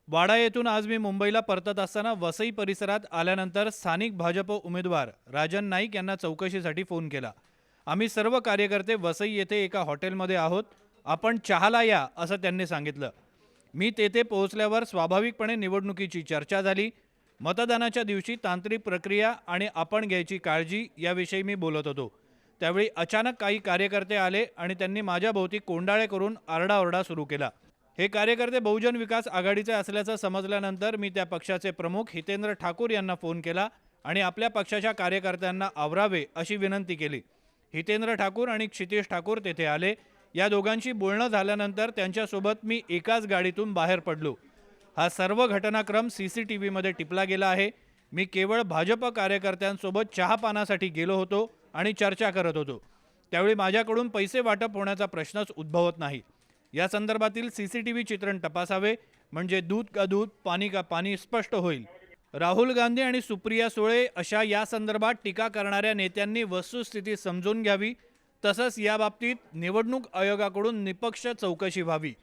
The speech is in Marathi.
वाडा येथून आज मी मुंबईला परतत असताना वसई परिसरात आल्यानंतर स्थानिक भाजप उमेदवार राजन नाईक यांना चौकशीसाठी फोन केला। आम्ही सर्व कार्यकर्ते वसई येथे एका हॉटेलमध्ये आहोत, आपण चहाला या असं त्यांनी सांगितलं। मी तेथे पोहोचल्यावर स्वाभाविकपणे निवडणुकीची चर्चा झाली। मतदानाच्या दिवशी तांत्रिक प्रक्रिया आणि आपण घ्यायची काळजी याविषयी मी बोलत होतो। त्यावेळी अचानक काही कार्यकर्ते आले आणि त्यांनी माझ्या भोवती कोंडाळे करून आरडाओरडा सुरू केला। हे कार्यकर्ते बहुजन विकास आघाडीचे असल्याचं समजल्यानंतर मी त्या पक्षाचे प्रमुख हितेंद्र ठाकूर यांना फोन केला आणि आपल्या पक्षाच्या कार्यकर्त्यांना आवरावे अशी विनंती केली। हितेंद्र ठाकूर आणि क्षितेश ठाकूर तेथे आले। या दोघांशी बोलणं झाल्यानंतर त्यांच्यासोबत मी एकाच गाडीतून बाहेर पडलो। हा सर्व घटनाक्रम सीसीटीव्हीमध्ये टिपला गेला आहे। मी केवळ भाजप कार्यकर्त्यांसोबत चहापानासाठी गेलो होतो आणि चर्चा करत होतो। त्यावेळी माझ्याकडून पैसे वाटप होण्याचा प्रश्नच उद्भवत नाही। या संदर्भातील सीसीटीव्ही चित्रण तपासावे, म्हणजे दूध का दूध पाणी का पाणी स्पष्ट होईल। राहुल गांधी आणि सुप्रिया सुळे अशा या संदर्भात टीका करणाऱ्या नेत्यांनी वस्तुस्थिती समजून घ्यावी, तसंच याबाबतीत निवडणूक आयोगाकडून निपक्ष चौकशी व्हावी।